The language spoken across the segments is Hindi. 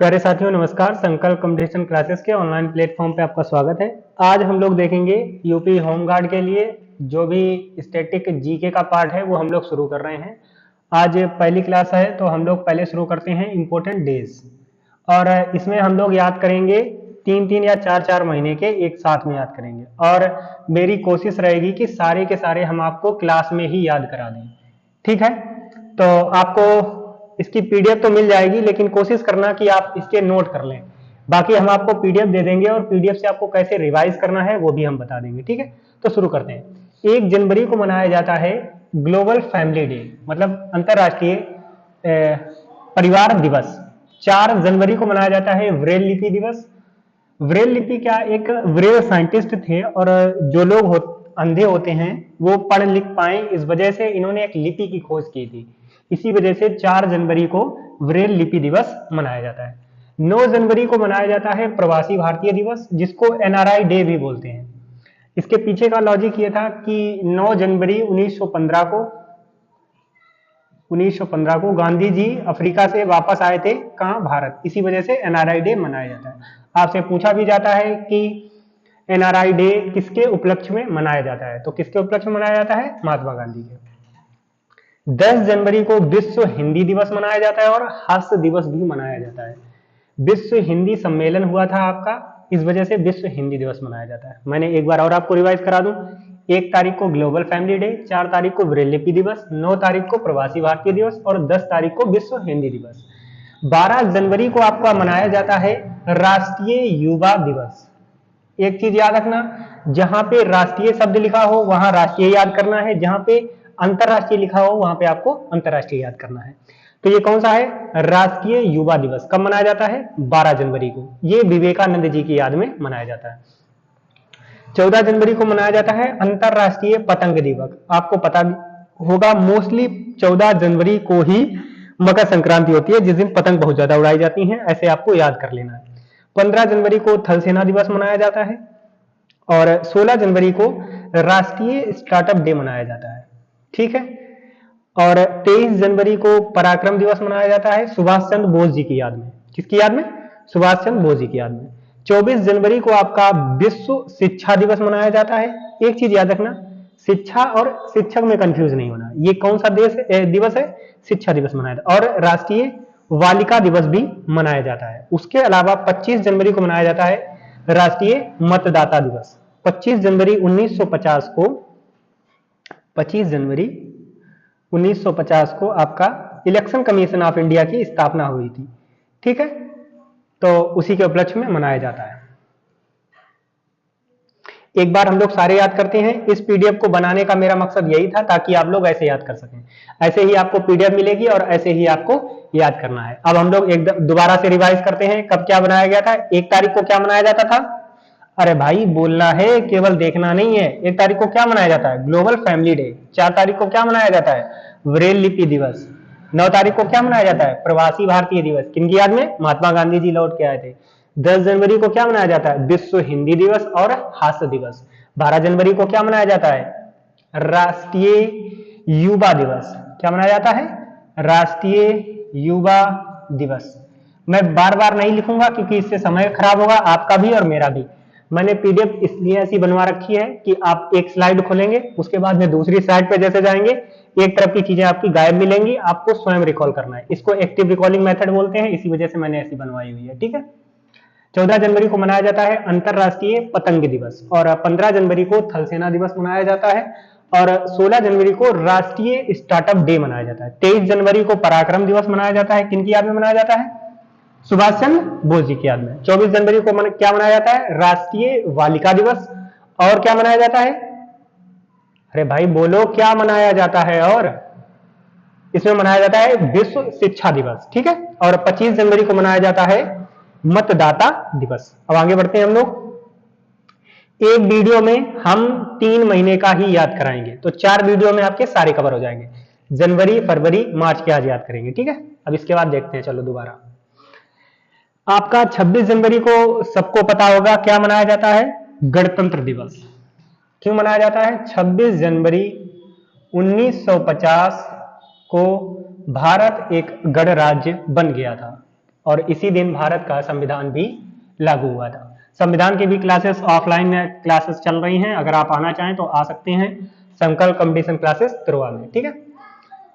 प्यारे साथियों नमस्कार। संकल्प कंपटीशन क्लासेस के ऑनलाइन प्लेटफॉर्म पे आपका स्वागत है। आज हम लोग देखेंगे यूपी होमगार्ड के लिए जो भी स्टैटिक जीके का पार्ट है वो हम लोग शुरू कर रहे हैं। आज पहली क्लास है तो हम लोग पहले शुरू करते हैं इम्पोर्टेंट डेज, और इसमें हम लोग याद करेंगे 3-3 या 4-4 महीने के एक साथ में याद करेंगे, और मेरी कोशिश रहेगी कि सारे के सारे हम आपको क्लास में ही याद करा दें। ठीक है, तो आपको इसकी पीडीएफ तो मिल जाएगी, लेकिन कोशिश करना कि आप इसके नोट कर लें। बाकी हम आपको पीडीएफ दे देंगे और पीडीएफ से आपको कैसे रिवाइज करना है वो भी हम बता देंगे। ठीक है, तो शुरू करते हैं। 1 जनवरी को मनाया जाता है ग्लोबल फैमिली डे, मतलब अंतरराष्ट्रीय परिवार दिवस। 4 जनवरी को मनाया जाता है ब्रेल लिपि दिवस। ब्रेल लिपि क्या, एक ब्रेल साइंटिस्ट थे, और जो लोग अंधे होते हैं वो पढ़ लिख पाए, इस वजह से इन्होंने एक लिपि की खोज की थी। इसी वजह से 4 जनवरी को ब्रेल लिपि दिवस मनाया जाता है। 9 जनवरी को मनाया जाता है प्रवासी भारतीय दिवस, जिसको एनआरआई डे भी बोलते हैं। इसके पीछे का लॉजिक ये था कि 9 जनवरी 1915 को गांधी जी अफ्रीका से वापस आए थे, कहां, भारत। इसी वजह से एनआरआई डे मनाया जाता है। आपसे पूछा भी जाता है कि एनआरआई डे किसके उपलक्ष्य में मनाया जाता है, तो किसके उपलक्ष्य में मनाया जाता है, महात्मा गांधी के। 10 जनवरी को विश्व हिंदी दिवस मनाया जाता है और हास्य दिवस भी मनाया जाता है। विश्व हिंदी सम्मेलन हुआ था आपका, इस वजह से विश्व हिंदी दिवस मनाया जाता है। मैंने एक बार और आपको रिवाइज करा दूं। 1 तारीख को ग्लोबल फैमिली डे, 4 तारीख को ब्रेल लिपि दिवस, 9 तारीख को प्रवासी भारतीय दिवस और 10 तारीख को विश्व हिंदी दिवस। 12 जनवरी को आपका मनाया जाता है राष्ट्रीय युवा दिवस। एक चीज याद रखना, जहां पे राष्ट्रीय शब्द लिखा हो वहां राष्ट्रीय याद करना है, जहां पे अंतरराष्ट्रीय लिखा हो वहां पे आपको अंतरराष्ट्रीय याद करना है। तो ये कौन सा है, राष्ट्रीय युवा दिवस। कब मनाया जाता है, 12 जनवरी को। ये विवेकानंद जी की याद में मनाया जाता है। 14 जनवरी को मनाया जाता है अंतरराष्ट्रीय पतंग दिवस। आपको पता होगा मोस्टली 14 जनवरी को ही मकर संक्रांति होती है, जिस दिन पतंग बहुत ज्यादा उड़ाई जाती हैं, ऐसे आपको याद कर लेना है। 15 जनवरी को थल सेना दिवस मनाया जाता है, और 16 जनवरी को राष्ट्रीय स्टार्टअप डे मनाया जाता है। ठीक है, और 23 जनवरी को पराक्रम दिवस मनाया जाता है सुभाष चंद्र बोस जी की याद में। किसकी याद में, सुभाष चंद्र बोस जी की याद में। 24 जनवरी को आपका विश्व शिक्षा दिवस मनाया जाता है। एक चीज याद रखना, शिक्षा और शिक्षक में कंफ्यूज नहीं होना। ये कौन सा दिवस है, शिक्षा दिवस मनाया जाता है। और राष्ट्रीय बालिका दिवस भी मनाया जाता है। उसके अलावा 25 जनवरी को मनाया जाता है राष्ट्रीय मतदाता दिवस। 25 जनवरी 1950 को 25 जनवरी 1950 को आपका इलेक्शन कमीशन ऑफ इंडिया की स्थापना हुई थी। ठीक है, तो उसी के उपलक्ष्य में मनाया जाता है। एक बार हम लोग सारे याद करते हैं। इस पीडीएफ को बनाने का मेरा मकसद यही था ताकि आप लोग ऐसे याद कर सकें। ऐसे ही आपको पीडीएफ मिलेगी और ऐसे ही आपको याद करना है। अब हम लोग एक दोबारा से रिवाइज करते हैं, कब क्या बनाया गया था। 1 तारीख को क्या मनाया जाता था, अरे भाई बोलना है, केवल देखना नहीं है। 1 तारीख को क्या मनाया जाता है, ग्लोबल फैमिली डे। 4 तारीख को क्या मनाया जाता है, ब्रेल लिपि दिवस। 9 तारीख को क्या मनाया जाता है, प्रवासी भारतीय दिवस। किनकी याद में, महात्मा गांधी जी लौट के आए थे। 10 जनवरी को क्या मनाया जाता है, विश्व हिंदी दिवस और हास्य दिवस। 12 जनवरी को क्या मनाया जाता है, राष्ट्रीय युवा दिवस। क्या मनाया जाता है, राष्ट्रीय युवा दिवस। मैं बार बार नहीं लिखूंगा क्योंकि इससे समय खराब होगा आपका भी और मेरा भी। मैंने पीडीएफ इसलिए ऐसी बनवा रखी है कि आप एक स्लाइड खोलेंगे, उसके बाद में दूसरी स्लाइड पे जैसे जाएंगे, एक तरफ की चीजें आपकी गायब मिलेंगी, आपको स्वयं रिकॉल करना है। इसको एक्टिव रिकॉलिंग मेथड बोलते हैं, इसी वजह से मैंने ऐसी बनवाई हुई है। ठीक है, 14 जनवरी को मनाया जाता है अंतरराष्ट्रीय पतंग दिवस, और 15 जनवरी को थल सेना दिवस मनाया जाता है, और 16 जनवरी को राष्ट्रीय स्टार्टअप डे मनाया जाता है। 23 जनवरी को पराक्रम दिवस मनाया जाता है। किनकी याद में मनाया जाता है, सुभाष चंद्र बोस जी की याद में। 24 जनवरी को क्या मनाया जाता है, राष्ट्रीय बालिका दिवस। और क्या मनाया जाता है, अरे भाई बोलो क्या मनाया जाता है, और इसमें मनाया जाता है विश्व शिक्षा दिवस। ठीक है, और 25 जनवरी को मनाया जाता है मतदाता दिवस। अब आगे बढ़ते हैं हम लोग। एक वीडियो में हम 3 महीने का ही याद कराएंगे, तो 4 वीडियो में आपके सारे कवर हो जाएंगे। जनवरी, फरवरी, मार्च के आज याद करेंगे। ठीक है, अब इसके बाद देखते हैं, चलो दोबारा। आपका 26 जनवरी को सबको पता होगा क्या मनाया जाता है, गणतंत्र दिवस। क्यों मनाया जाता है, 26 जनवरी 1950 को भारत एक गणराज्य बन गया था। और इसी दिन भारत का संविधान भी लागू हुआ था। संविधान की भी क्लासेस ऑफलाइन क्लासेस चल रही हैं, अगर आप आना चाहें तो आ सकते हैं संकल्प कंपटीशन क्लासेस तुरवा में, ठीक है।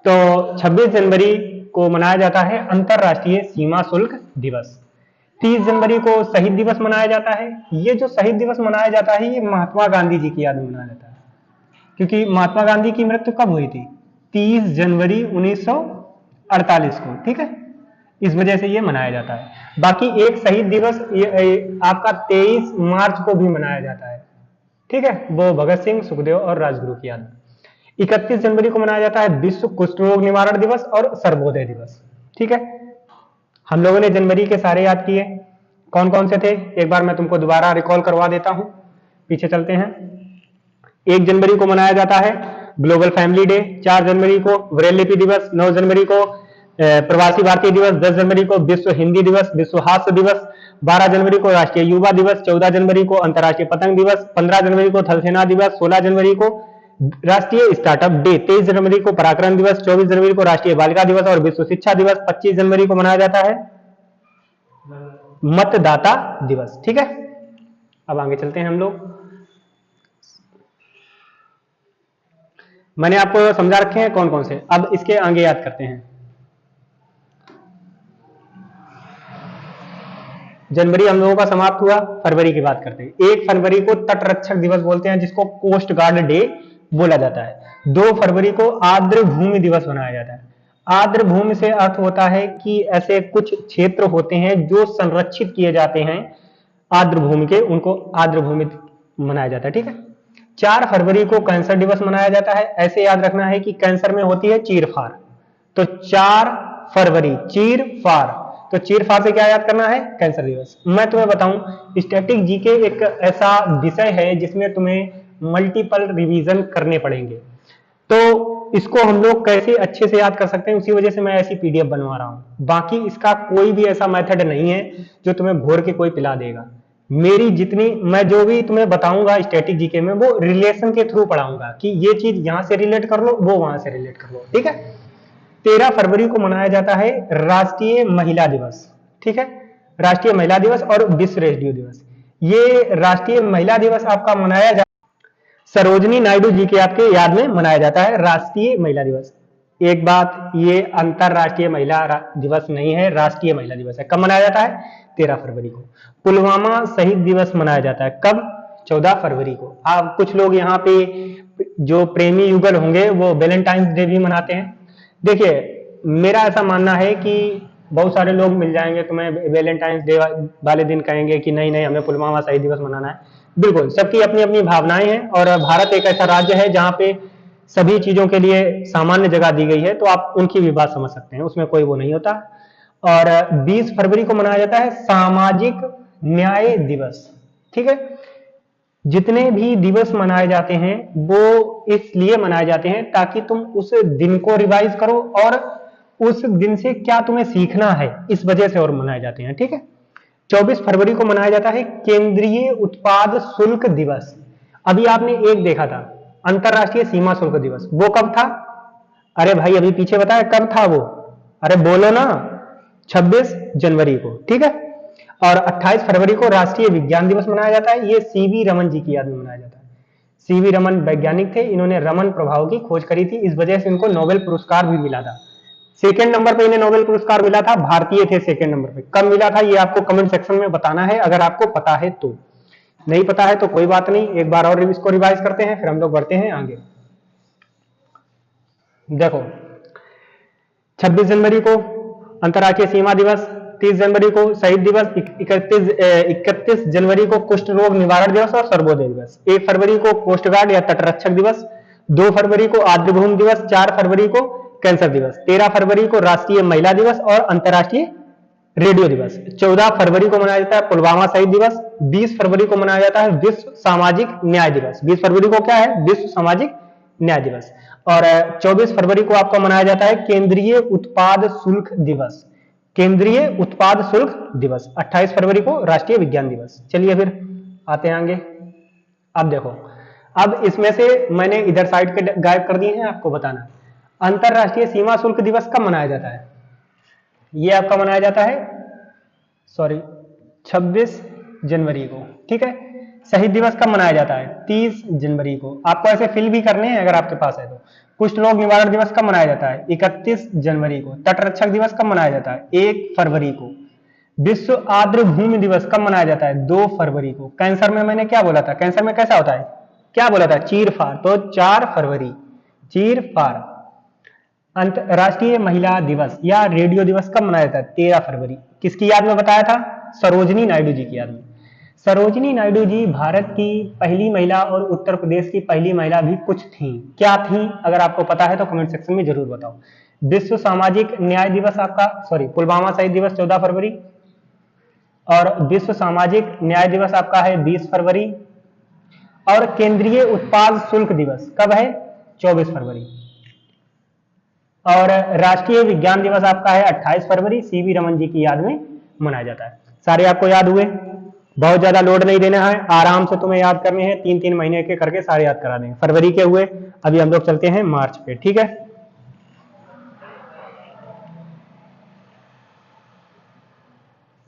तो 26 जनवरी को मनाया जाता है अंतरराष्ट्रीय सीमा शुल्क दिवस। 30 जनवरी को शहीद दिवस मनाया जाता है। ये जो शहीद दिवस मनाया जाता है ये महात्मा गांधी जी की याद में मनाया जाता है, क्योंकि महात्मा गांधी की मृत्यु कब हुई थी? 30 जनवरी 1948 को, ठीक है। इस वजह से ये मनाया जाता है। बाकी एक शहीद दिवस आपका 23 मार्च को भी मनाया जाता है, ठीक है, वो भगत सिंह, सुखदेव और राजगुरु की याद में। 31 जनवरी को मनाया जाता है विश्व कुष्ठ रोग निवारण दिवस और सर्वोदय दिवस, ठीक है। हम लोगों ने जनवरी के सारे याद किए, कौन कौन से थे एक बार मैं तुमको दोबारा रिकॉल करवा देता हूं, पीछे चलते हैं। 1 जनवरी को मनाया जाता है ग्लोबल फैमिली डे, 4 जनवरी को ब्रेल लिपि दिवस, 9 जनवरी को प्रवासी भारतीय दिवस, 10 जनवरी को विश्व हिंदी दिवस, विश्व हास्य दिवस, 12 जनवरी को राष्ट्रीय युवा दिवस, 14 जनवरी को अंतर्राष्ट्रीय पतंग दिवस, 15 जनवरी को थल सेना दिवस, 16 जनवरी को राष्ट्रीय स्टार्टअप डे, 23 जनवरी को पराक्रम दिवस, 24 जनवरी को राष्ट्रीय बालिका दिवस और विश्व शिक्षा दिवस, 25 जनवरी को मनाया जाता है मतदाता दिवस, ठीक है। अब आगे चलते हैं हम लोग। मैंने आपको समझा रखे हैं कौन कौन से, अब इसके आगे याद करते हैं। जनवरी हम लोगों का समाप्त हुआ, फरवरी की बात करते हैं। 1 फरवरी को तटरक्षक दिवस बोलते हैं, जिसको कोस्ट गार्ड डे बोला जाता है। 2 फरवरी को आर्द्र भूमि दिवस मनाया जाता है। आर्द्र भूमि से अर्थ होता है कि ऐसे कुछ क्षेत्र होते हैं जो संरक्षित किए जाते हैं आर्द्र भूमि के, उनको आर्द्र भूमि मनाया जाता है, ठीक है। 4 फरवरी को कैंसर दिवस मनाया जाता है। ऐसे याद रखना है कि कैंसर में होती है चीरफाड़, तो 4 फरवरी चीरफाड़, तो चीरफाड़ से क्या याद करना है? कैंसर दिवस। मैं तुम्हें बताऊं, स्टैटिक जीके एक ऐसा विषय है जिसमें तुम्हें मल्टीपल रिवीजन करने पड़ेंगे, तो इसको हम लोग कैसे अच्छे से याद कर सकते हैं, उसी वजह से मैं ऐसी पीडीएफ बनवा रहा हूं। बाकी इसका कोई भी ऐसा मेथड नहीं है जो तुम्हें घोर के कोई पिला देगा। मेरी जितनी, मैं जो भी तुम्हें बताऊंगा स्टैटिक जीके में, वो रिलेशन के थ्रू पढ़ाऊंगा कि ये चीज यहां से रिलेट कर लो, वो वहां से रिलेट कर लो, ठीक है। 13 फरवरी को मनाया जाता है राष्ट्रीय महिला दिवस, ठीक है, राष्ट्रीय महिला दिवस और विश्व रेडियो दिवस। ये राष्ट्रीय महिला दिवस आपका मनाया जाता है सरोजनी नायडू जी के आपके याद में मनाया जाता है राष्ट्रीय महिला दिवस। एक बात, ये अंतरराष्ट्रीय महिला दिवस नहीं है, राष्ट्रीय महिला दिवस है। कब मनाया जाता है? 13 फरवरी को। पुलवामा शहीद दिवस मनाया जाता है कब? 14 फरवरी को। आप कुछ लोग यहाँ पे जो प्रेमी युगल होंगे वो वैलेंटाइंस डे भी मनाते हैं। देखिए, मेरा ऐसा मानना है कि बहुत सारे लोग मिल जाएंगे तुम्हें वैलेंटाइंस डे वाले दिन कहेंगे कि नहीं नहीं हमें पुलवामा शहीद दिवस मनाना है। बिल्कुल, सबकी अपनी अपनी भावनाएं हैं और भारत एक ऐसा राज्य है जहां पे सभी चीजों के लिए सामान्य जगह दी गई है, तो आप उनकी भी बात समझ सकते हैं, उसमें कोई वो नहीं होता। और 20 फरवरी को मनाया जाता है सामाजिक न्याय दिवस, ठीक है। जितने भी दिवस मनाए जाते हैं वो इसलिए मनाए जाते हैं ताकि तुम उस दिन को रिवाइज करो और उस दिन से क्या तुम्हें सीखना है, इस वजह से और मनाए जाते हैं, ठीक है। 24 फरवरी को मनाया जाता है केंद्रीय उत्पाद शुल्क दिवस। अभी आपने एक देखा था अंतरराष्ट्रीय सीमा शुल्क दिवस, वो कब था? अरे भाई अभी पीछे बताया कब था वो, अरे बोलो ना, 26 जनवरी को, ठीक है। और 28 फरवरी को राष्ट्रीय विज्ञान दिवस मनाया जाता है। ये सीवी रमन जी की याद में मनाया जाता है। सीवी रमन वैज्ञानिक थे, इन्होंने रमन प्रभाव की खोज करी थी, इस वजह से इनको नोबेल पुरस्कार भी मिला था। सेकंड नंबर पे इन्हें नोबेल पुरस्कार मिला था, भारतीय थे सेकंड नंबर पे। कब मिला था ये आपको कमेंट सेक्शन में बताना है, अगर आपको पता है तो। नहीं पता है तो कोई बात नहीं, एक बार और इसको रिवाइज करते हैं, फिर हम लोग बढ़ते हैं आगे। देखो, 26 जनवरी को अंतर्राष्ट्रीय सीमा दिवस, 30 जनवरी को शहीद दिवस, 31 जनवरी को कुष्ठ रोग निवारण दिवस और सर्वोदय दिवस, 1 फरवरी को कोस्ट गार्ड या तटरक्षक दिवस, 2 फरवरी को आर्द्र भूमि दिवस, 4 फरवरी को कैंसर दिवस, 13 फरवरी को राष्ट्रीय महिला दिवस और अंतर्राष्ट्रीय रेडियो दिवस, 14 फरवरी को मनाया जाता है पुलवामा शहीद दिवस, 20 फरवरी को मनाया जाता है विश्व सामाजिक न्याय दिवस। 20 फरवरी को क्या है? विश्व सामाजिक न्याय दिवस। और 24 फरवरी को आपका मनाया जाता है केंद्रीय उत्पाद शुल्क दिवस, केंद्रीय उत्पाद शुल्क दिवस। 28 फरवरी को राष्ट्रीय विज्ञान दिवस। चलिए फिर आते हैं आगे। अब देखो, अब इसमें से मैंने इधर साइड के गायब कर दिए हैं, आपको बताना अंतरराष्ट्रीय सीमा शुल्क दिवस कब मनाया जाता है। ये आपका मनाया जाता है सॉरी 26 जनवरी को। ठीक है। शहीद दिवस कब मनाया जाता है? 30 जनवरी को। आपको ऐसे फिल भी करने हैं अगर आपके पास है तो। कुष्ठ रोग निवारण दिवस कब मनाया जाता है? 31 जनवरी को। तटरक्षक दिवस कब मनाया जाता है? 1 फरवरी को। विश्व आर्द्र भूमि दिवस कब मनाया जाता है? 2 फरवरी को। कैंसर में मैंने क्या बोला था? कैंसर में कैसा होता है? क्या बोला था? चीरफाड़। तो 4 फरवरी, चीरफाड़। अंतर्राष्ट्रीय महिला दिवस या रेडियो दिवस कब मनाया जाता है? 13 फरवरी। किसकी याद में बताया था? सरोजिनी नायडू जी की याद में। सरोजिनी नायडू जी भारत की पहली महिला और उत्तर प्रदेश की पहली महिला भी कुछ थी। क्या थी? अगर आपको पता है तो कमेंट सेक्शन में जरूर बताओ। विश्व सामाजिक न्याय दिवस आपका, सॉरी, पुलवामा शहीद दिवस 14 फरवरी, और विश्व सामाजिक न्याय दिवस आपका है 20 फरवरी, और केंद्रीय उत्पाद शुल्क दिवस कब है? 24 फरवरी, और राष्ट्रीय विज्ञान दिवस आपका है 28 फरवरी, सीवी रमन जी की याद में मनाया जाता है। सारे आपको याद हुए? बहुत ज्यादा लोड नहीं देना है, आराम से तुम्हें याद करने हैं। 3-3 महीने के करके सारे याद करा देंगे। फरवरी के हुए, अभी हम लोग चलते हैं मार्च पे। ठीक है।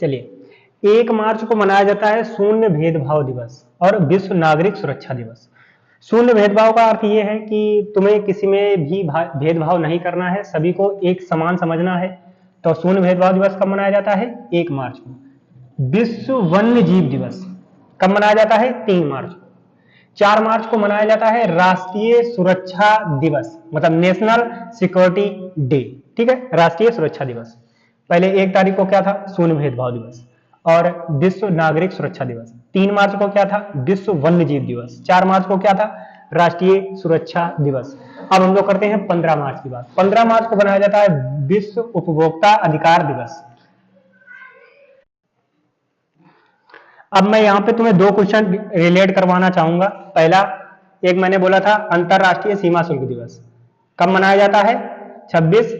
चलिए, 1 मार्च को मनाया जाता है शून्य भेदभाव दिवस और विश्व नागरिक सुरक्षा दिवस। शून्य भेदभाव का अर्थ यह है कि तुम्हें किसी में भी भेदभाव नहीं करना है, सभी को एक समान समझना है। तो शून्य भेदभाव दिवस कब मनाया जाता है? 1 मार्च को। विश्व वन्य जीव दिवस कब मनाया जाता है? 3 मार्च को। 4 मार्च को मनाया जाता है राष्ट्रीय सुरक्षा दिवस, मतलब नेशनल सिक्योरिटी डे। ठीक है, राष्ट्रीय सुरक्षा दिवस। पहले 1 तारीख को क्या था? शून्य भेदभाव दिवस और विश्व नागरिक सुरक्षा दिवस। 3 मार्च को क्या था? विश्व वन्य जीव दिवस। 4 मार्च को क्या था? राष्ट्रीय सुरक्षा दिवस। अब हम लोग करते हैं 15 मार्च की बात। 15 मार्च को मनाया जाता है विश्व उपभोक्ता अधिकार दिवस। अब मैं यहां पे तुम्हें 2 क्वेश्चन रिलेट करवाना चाहूंगा। पहला, एक मैंने बोला था अंतरराष्ट्रीय सीमा शुल्क दिवस कब मनाया जाता है? 26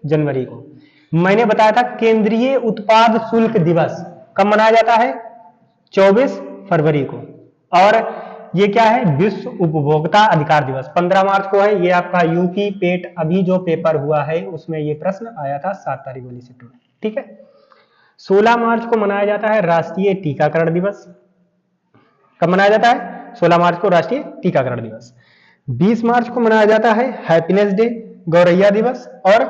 जनवरी को। मैंने बताया था केंद्रीय उत्पाद शुल्क दिवस कब मनाया जाता है? 24 फरवरी को। और ये क्या है? विश्व उपभोक्ता अधिकार दिवस 15 मार्च को है। ये आपका यूपी पेट अभी जो पेपर हुआ है उसमें ये प्रश्न आया था 7 तारीख वाली शिफ्ट में। ठीक है। 16 मार्च को मनाया जाता है राष्ट्रीय टीकाकरण दिवस। कब मनाया जाता है? 16 मार्च को राष्ट्रीय टीकाकरण दिवस। 20 मार्च को मनाया जाता है हैप्पीनेस डे, गौरैया दिवस और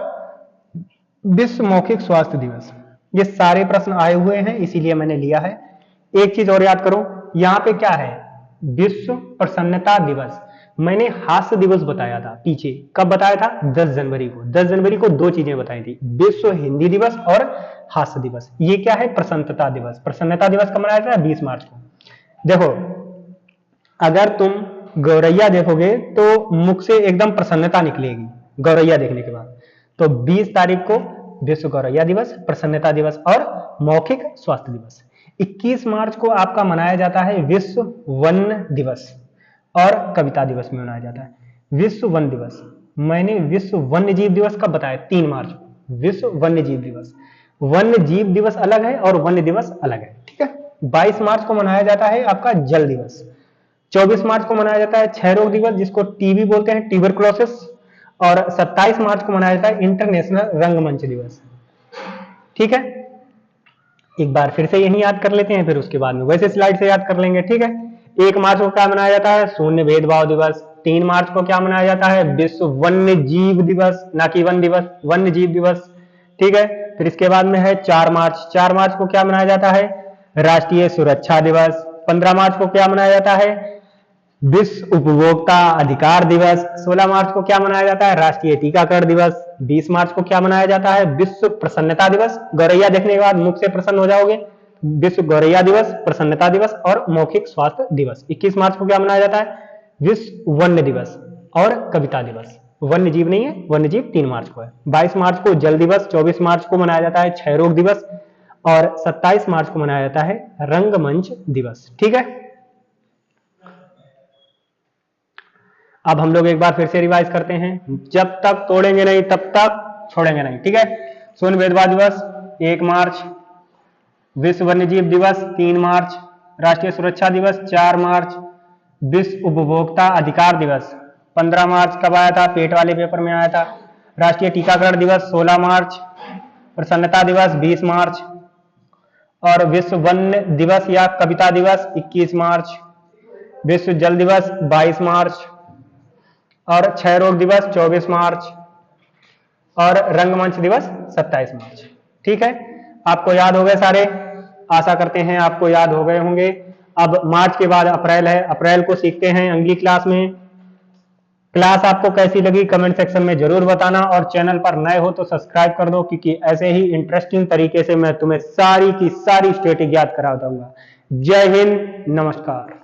विश्व मौखिक स्वास्थ्य दिवस। ये सारे प्रश्न आए हुए हैं, इसीलिए मैंने लिया है। एक चीज और याद करो, यहां पे क्या है? विश्व प्रसन्नता दिवस। मैंने हास्य दिवस बताया था पीछे, कब बताया था? 10 जनवरी को। 10 जनवरी को 2 चीजें बताई थी, विश्व हिंदी दिवस और हास्य दिवस। ये क्या है? प्रसन्नता दिवस। प्रसन्नता दिवस कब मनाया जाता है? 20 मार्च को। देखो, अगर तुम गौरैया देखोगे तो मुख से एकदम प्रसन्नता निकलेगी गौरैया देखने के बाद। तो 20 तारीख को विश्व गौरैया दिवस, प्रसन्नता दिवस और मौखिक स्वास्थ्य दिवस। 21 मार्च को आपका मनाया जाता है विश्व वन दिवस और कविता दिवस में मनाया जाता है। विश्व वन दिवस, मैंने विश्व वन्य जीव दिवस कब बताया? 3 मार्च को। विश्व वन्य जीव दिवस, वन्य जीव दिवस अलग है और वन्य दिवस अलग है। ठीक है। 22 मार्च को मनाया जाता है आपका जल दिवस। 24 मार्च को मनाया जाता है क्षय रोग दिवस, जिसको टीबी बोलते हैं, ट्यूबरकुलोसिस। और 27 मार्च को मनाया जाता है इंटरनेशनल रंगमंच दिवस। ठीक है। एक बार फिर से यही याद कर लेते हैं, फिर उसके बाद में वैसे स्लाइड से याद कर लेंगे। ठीक है। 1 मार्च को क्या मनाया जाता है? शून्य भेदभाव दिवस। 3 मार्च को क्या मनाया जाता है? विश्व वन्य जीव दिवस, ना कि वन दिवस, वन्य जीव दिवस। ठीक है। फिर इसके बाद में है 4 मार्च। 4 मार्च को क्या मनाया जाता है? राष्ट्रीय सुरक्षा दिवस। 15 मार्च को क्या मनाया जाता है? विश्व उपभोक्ता अधिकार दिवस। 16 मार्च को क्या मनाया जाता है? राष्ट्रीय टीकाकरण दिवस। 20 मार्च को क्या मनाया जाता है? विश्व प्रसन्नता दिवस। गौरैया देखने के बाद मुख से प्रसन्न हो जाओगे। विश्व गौरैया दिवस, प्रसन्नता दिवस और मौखिक स्वास्थ्य दिवस। 21 मार्च को क्या मनाया जाता है? विश्व वन्य दिवस और कविता दिवस। वन्य जीव नहीं है, वन्य जीव 3 मार्च को है। 22 मार्च को जल दिवस। 24 मार्च को मनाया जाता है क्षय रोग दिवस और 27 मार्च को मनाया जाता है रंगमंच दिवस। ठीक है। अब हम लोग एक बार फिर से रिवाइज करते हैं, जब तक तोड़ेंगे नहीं तब तक छोड़ेंगे नहीं। ठीक है। शून्य भेदभाव दिवस 1 मार्च, विश्व वन्यजीव दिवस 3 मार्च, राष्ट्रीय सुरक्षा दिवस 4 मार्च, विश्व उपभोक्ता अधिकार दिवस 15 मार्च। कब आया था? पेट वाले पेपर में आया था। राष्ट्रीय टीकाकरण दिवस 16 मार्च, प्रसन्नता दिवस 20 मार्च और विश्व वन दिवस या कविता दिवस 21 मार्च, विश्व जल दिवस 22 मार्च, और क्षय रोग दिवस 24 मार्च, और रंगमंच दिवस 27 मार्च। ठीक है, आपको याद हो गए सारे, आशा करते हैं आपको याद हो गए होंगे। अब मार्च के बाद अप्रैल है, अप्रैल को सीखते हैं अगली क्लास में। क्लास आपको कैसी लगी कमेंट सेक्शन में जरूर बताना, और चैनल पर नए हो तो सब्सक्राइब कर दो, क्योंकि ऐसे ही इंटरेस्टिंग तरीके से मैं तुम्हें सारी की सारी स्टैटिक याद करा दूंगा। जय हिंद, नमस्कार।